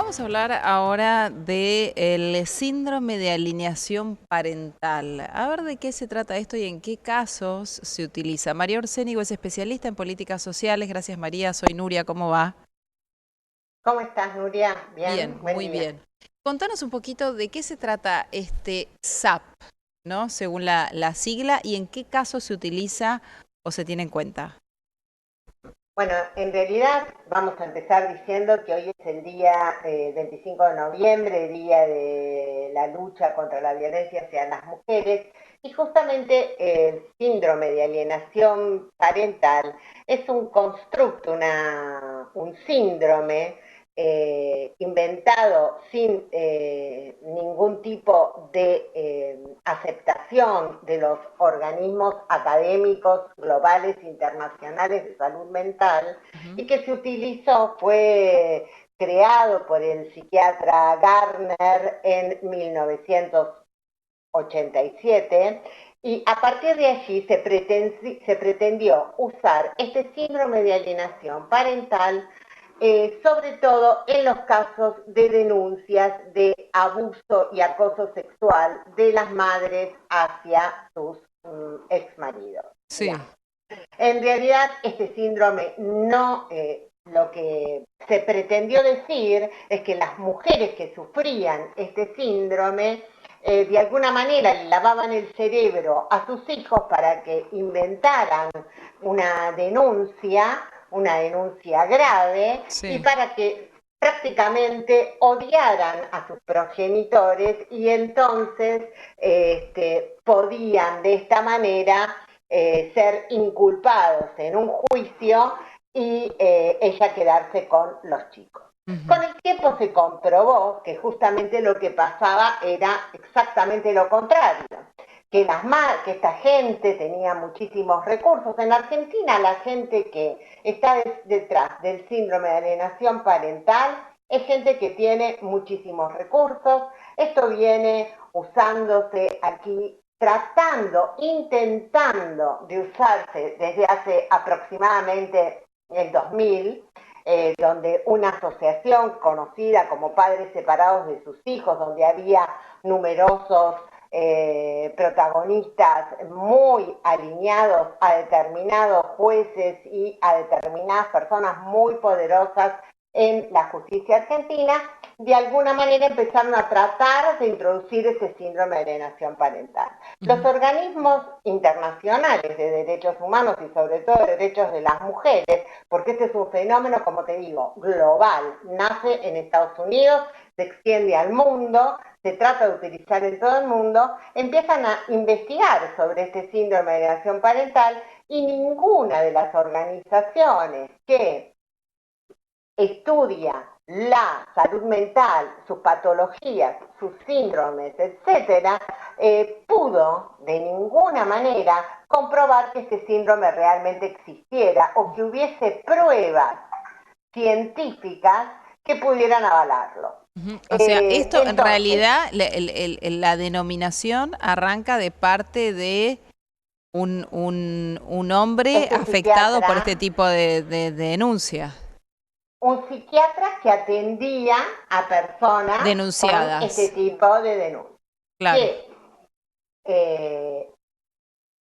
Vamos a hablar ahora del síndrome de alienación parental. A ver de qué se trata esto y en qué casos se utiliza. María Orsénigo es especialista en políticas sociales. Gracias, María. Soy Nuria. ¿Cómo va? ¿Cómo estás, Nuria? Bien, Bien, buen muy día. bien. Contanos un poquito de qué se trata este SAP, ¿no? Según la sigla, y en qué casos se utiliza o se tiene en cuenta. Bueno, en realidad vamos a empezar diciendo que hoy es el día 25 de noviembre, día de la lucha contra la violencia hacia las mujeres, y justamente el síndrome de alienación parental es un constructo, un síndrome inventado sin ningún tipo de aceptación de los organismos académicos globales, internacionales de salud mental, y que se utilizó, fue creado por el psiquiatra Gardner en 1987, y a partir de allí se pretendió usar este síndrome de alienación parental, sobre todo en los casos de denuncias de abuso y acoso sexual de las madres hacia sus exmaridos. Sí. Digamos. En realidad, este síndrome no, lo que se pretendió decir es que las mujeres que sufrían este síndrome de alguna manera le lavaban el cerebro a sus hijos para que inventaran una denuncia grave, y Sí. para que prácticamente odiaran a sus progenitores, y entonces podían de esta manera ser inculpados en un juicio y ella quedarse con los chicos. Ujú. Con el tiempo se comprobó que justamente lo que pasaba era exactamente lo contrario, que esta gente tenía muchísimos recursos. En Argentina, la gente que está detrás del síndrome de alienación parental es gente que tiene muchísimos recursos. Esto viene usándose aquí, intentando de usarse desde hace aproximadamente el 2000, donde una asociación conocida como Padres Separados de sus Hijos, donde había numerosos protagonistas muy alineados a determinados jueces y a determinadas personas muy poderosas en la justicia argentina, de alguna manera empezaron a tratar de introducir ese síndrome de alienación parental. Los Ujú. organismos internacionales de derechos humanos y sobre todo de derechos de las mujeres, porque este es un fenómeno, como te digo, global, nace en Estados Unidos, se extiende al mundo, se trata de utilizar en todo el mundo, empiezan a investigar sobre este síndrome de alienación parental, y ninguna de las organizaciones que estudia la salud mental, sus patologías, sus síndromes, etcétera, pudo de ninguna manera comprobar que este síndrome realmente existiera o que hubiese pruebas científicas que pudieran avalarlo. Ujú. O sea, esto en Entonces, realidad, la denominación arranca de parte de un hombre este afectado por este psiquiatra, tipo de denuncia, un psiquiatra que atendía a personas con este denunciadas, tipo de denuncias, claro. que eh,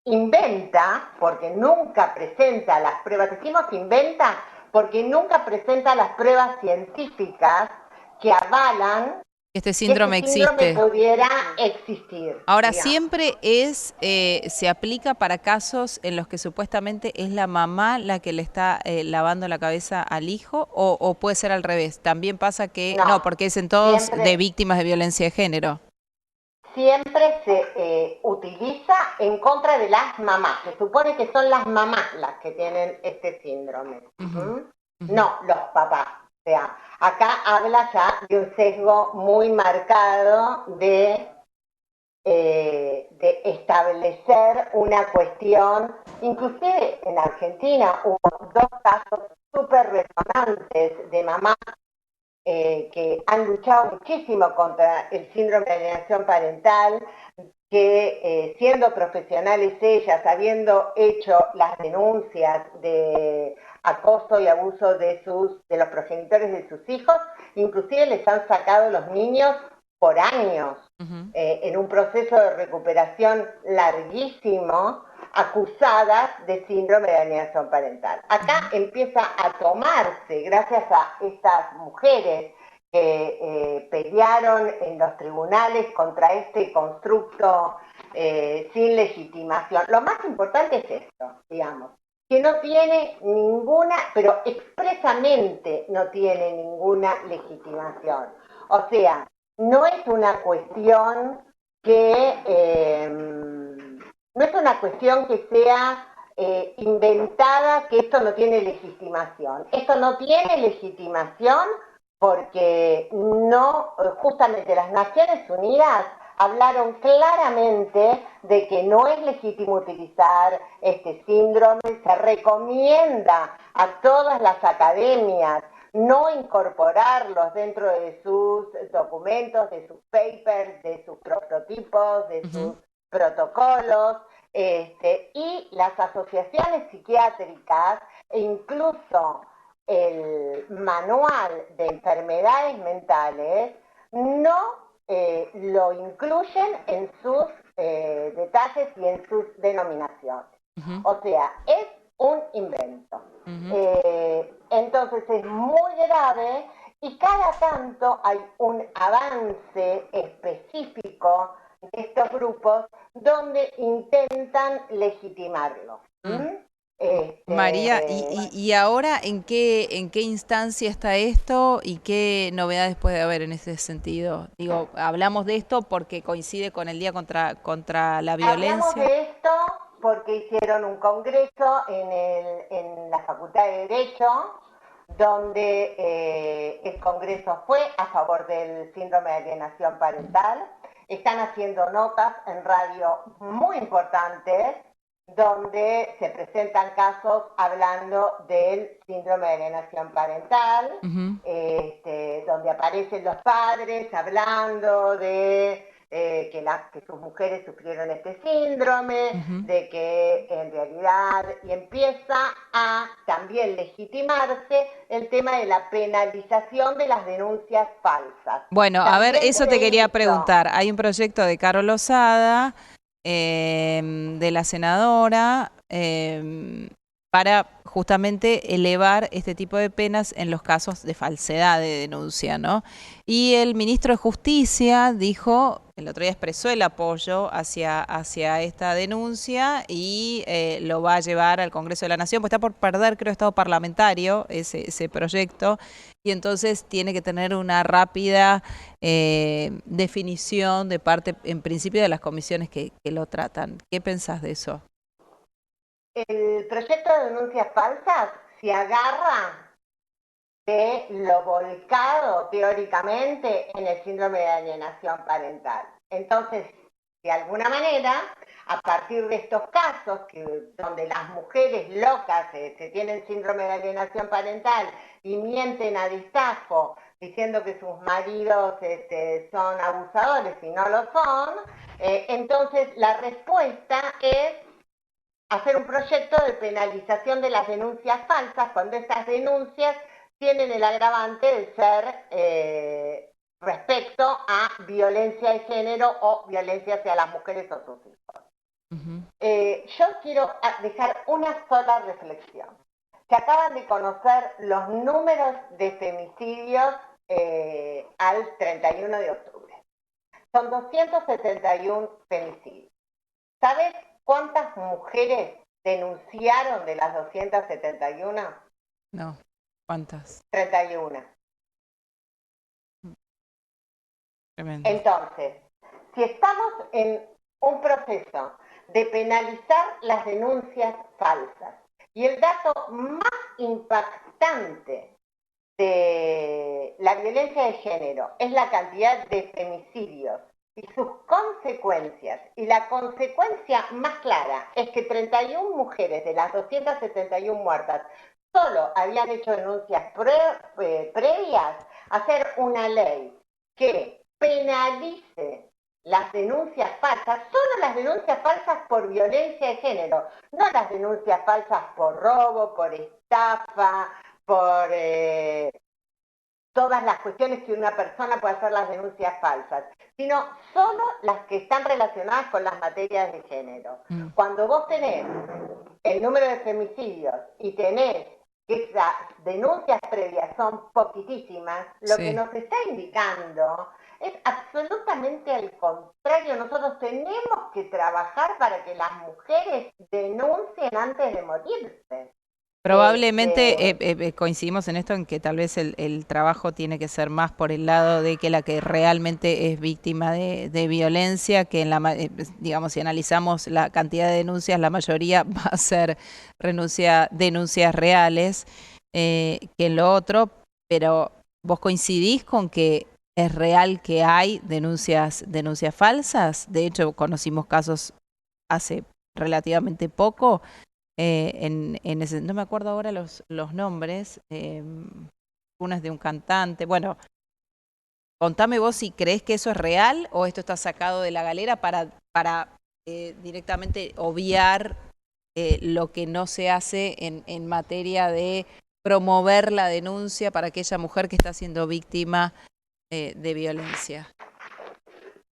inventa, porque nunca presenta las pruebas, decimos inventa porque nunca presenta las pruebas científicas que avalan Este que este síndrome síndrome existe. pudiera existir, Ahora, digamos. siempre se aplica para casos en los que supuestamente es la mamá la que le está lavando la cabeza al hijo, o puede ser al revés. También pasa que, no, No, porque es en todos de siempre, víctimas de violencia de género. siempre se utiliza en contra de las mamás. Se supone que son las mamás las que tienen este síndrome. Ujú, ¿Mm? ujú. No los papás. O sea, acá habla ya de un sesgo muy marcado de establecer una cuestión. Inclusive en Argentina hubo dos casos súper resonantes de mamás que han luchado muchísimo contra el síndrome de alienación parental, que siendo profesionales ellas, habiendo hecho las denuncias de acoso y abuso de los progenitores de sus hijos, inclusive les han sacado los niños por años, en un proceso de recuperación larguísimo, acusadas de síndrome de alienación parental. Acá empieza a tomarse, gracias a estas mujeres que pelearon en los tribunales contra este constructo sin legitimación. Lo más importante es esto, digamos, que no tiene ninguna, pero expresamente no tiene ninguna legitimación. O sea, no es una cuestión que sea inventada, que esto no tiene legitimación. Esto no tiene legitimación porque no, justamente las Naciones Unidas hablaron claramente de que no es legítimo utilizar este síndrome. Se recomienda a todas las academias no incorporarlos dentro de sus documentos, de sus papers, de sus prototipos, de sus protocolos, y las asociaciones psiquiátricas e incluso el manual de enfermedades mentales no lo incluyen en sus detalles y en sus denominaciones. O sea, es un invento. Entonces es muy grave y cada tanto hay un avance específico de estos grupos donde intentan legitimarlo. María, ¿y ahora en qué instancia está esto y qué novedades puede haber en ese sentido? Digo, hablamos de esto porque coincide con el Día contra la Violencia. Hablamos de esto porque hicieron un congreso en la Facultad de Derecho, donde el congreso fue a favor del síndrome de alienación parental. Están haciendo notas en radio muy importantes, donde se presentan casos hablando del síndrome de alienación parental, donde aparecen los padres hablando de que sus mujeres sufrieron este síndrome, de que en realidad, y empieza a también legitimarse el tema de la penalización de las denuncias falsas. Bueno, también a ver, eso te quería preguntar. Hay un proyecto de Caro Lozada, de la senadora, para justamente elevar este tipo de penas en los casos de falsedad de denuncia, ¿no? Y el ministro de Justicia dijo, el otro día expresó el apoyo hacia esta denuncia y lo va a llevar al Congreso de la Nación, pues está por perder, creo, estado parlamentario ese proyecto, y entonces tiene que tener una rápida definición de parte, en principio, de las comisiones que lo tratan. ¿Qué pensás de eso? El proyecto de denuncias falsas se agarra de lo volcado teóricamente en el síndrome de alienación parental. Entonces, de alguna manera, a partir de estos casos donde las mujeres locas tienen síndrome de alienación parental y mienten a destajo diciendo que sus maridos son abusadores y no lo son, entonces la respuesta es hacer un proyecto de penalización de las denuncias falsas cuando estas denuncias tienen el agravante de ser respecto a violencia de género o violencia hacia las mujeres o sus hijos. Yo quiero dejar una sola reflexión. Se acaban de conocer los números de femicidios al 31 de octubre. Son 271 femicidios. ¿Sabes cuántas mujeres denunciaron de las 271? No, ¿cuántas? 31. Tremendo. Entonces, si estamos en un proceso de penalizar las denuncias falsas, y el dato más impactante de la violencia de género es la cantidad de femicidios y sus consecuencias, y la consecuencia más clara es que 31 mujeres de las 271 muertas solo habían hecho denuncias previas, hacer una ley que penalice las denuncias falsas, solo las denuncias falsas por violencia de género, no las denuncias falsas por robo, por estafa, por todas las cuestiones que una persona puede hacer las denuncias falsas, sino solo las que están relacionadas con las materias de género. Cuando vos tenés el número de femicidios y tenés que esas denuncias previas son poquitísimas, lo que nos está indicando es absolutamente al contrario. Nosotros tenemos que trabajar para que las mujeres denuncien antes de morirse. Probablemente coincidimos en esto, en que tal vez el trabajo tiene que ser más por el lado de que la que realmente es víctima de violencia, que en digamos, si analizamos la cantidad de denuncias, la mayoría va a ser denuncias reales, que en lo otro, pero ¿vos coincidís con que es real que hay denuncias falsas? De hecho, conocimos casos hace relativamente poco, no me acuerdo ahora los nombres, una es de un cantante. Bueno, contame vos si crees que eso es real o esto está sacado de la galera para directamente obviar lo que no se hace en materia de promover la denuncia para aquella mujer que está siendo víctima de violencia.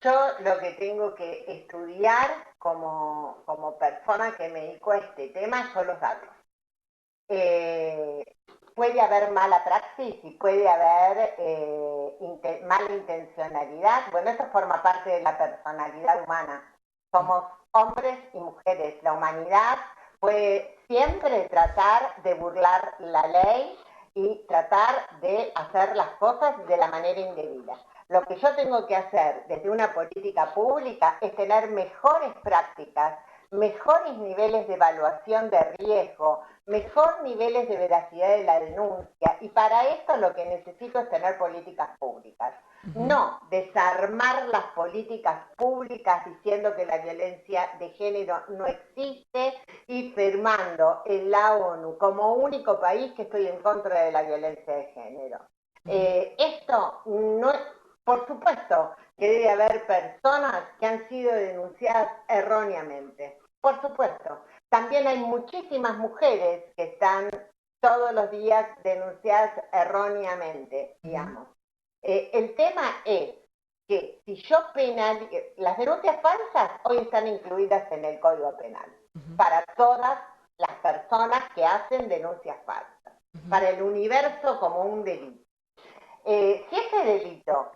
Yo lo que tengo que estudiar como persona que me dedico a este tema son los datos. Puede haber mala praxis y puede haber mala intencionalidad. Bueno, eso forma parte de la personalidad humana. Somos hombres y mujeres. La humanidad puede siempre tratar de burlar la ley y tratar de hacer las cosas de la manera indebida. Lo que yo tengo que hacer desde una política pública es tener mejores prácticas, mejores niveles de evaluación de riesgo, mejor niveles de veracidad de la denuncia, y para esto lo que necesito es tener políticas públicas. No desarmar las políticas públicas diciendo que la violencia de género no existe y firmando en la ONU como único país que estoy en contra de la violencia de género. Esto no es, por supuesto que debe haber personas que han sido denunciadas erróneamente, por supuesto. También hay muchísimas mujeres que están todos los días denunciadas erróneamente, digamos. El tema es que si yo las denuncias falsas hoy están incluidas en el Código Penal, para todas las personas que hacen denuncias falsas, para el universo como un delito. Si ese delito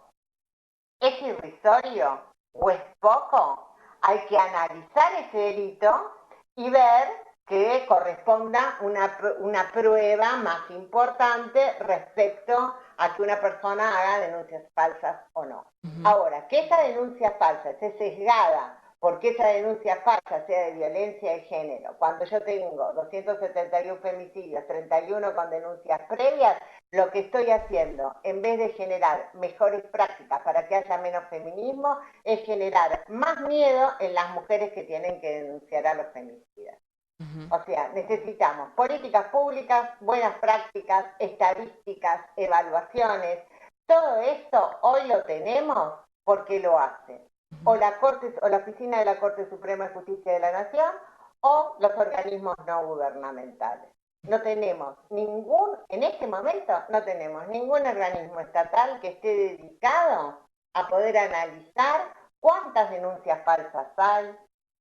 es irrisorio o es poco, hay que analizar ese delito y ver que corresponda una prueba más importante respecto a que una persona haga denuncias falsas o no. Ahora, que esa denuncia falsa esté sesgada porque esa denuncia falsa sea de violencia de género, cuando yo tengo 271 femicidios, 31 con denuncias previas, lo que estoy haciendo, en vez de generar mejores prácticas para que haya menos feminismo, es generar más miedo en las mujeres que tienen que denunciar a los femicidas. O sea, necesitamos políticas públicas, buenas prácticas, estadísticas, evaluaciones. Todo esto hoy lo tenemos porque lo hace o la Oficina de la Corte Suprema de Justicia de la Nación o los organismos no gubernamentales. No tenemos en este momento no tenemos ningún organismo estatal que esté dedicado a poder analizar cuántas denuncias falsas hay,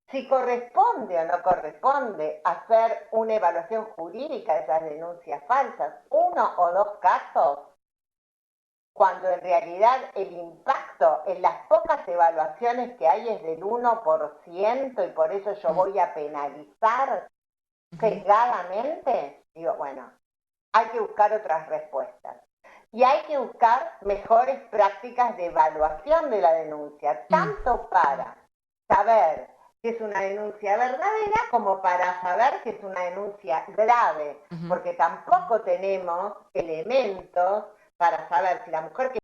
si corresponde o no corresponde hacer una evaluación jurídica de esas denuncias falsas, uno o dos casos, cuando en realidad el impacto en las pocas evaluaciones que hay es del 1% y por eso yo voy a penalizar sesgadamente. Digo, bueno, hay que buscar otras respuestas. Y hay que buscar mejores prácticas de evaluación de la denuncia, tanto para saber si es una denuncia verdadera como para saber si es una denuncia grave, porque tampoco tenemos elementos para saber si la mujer que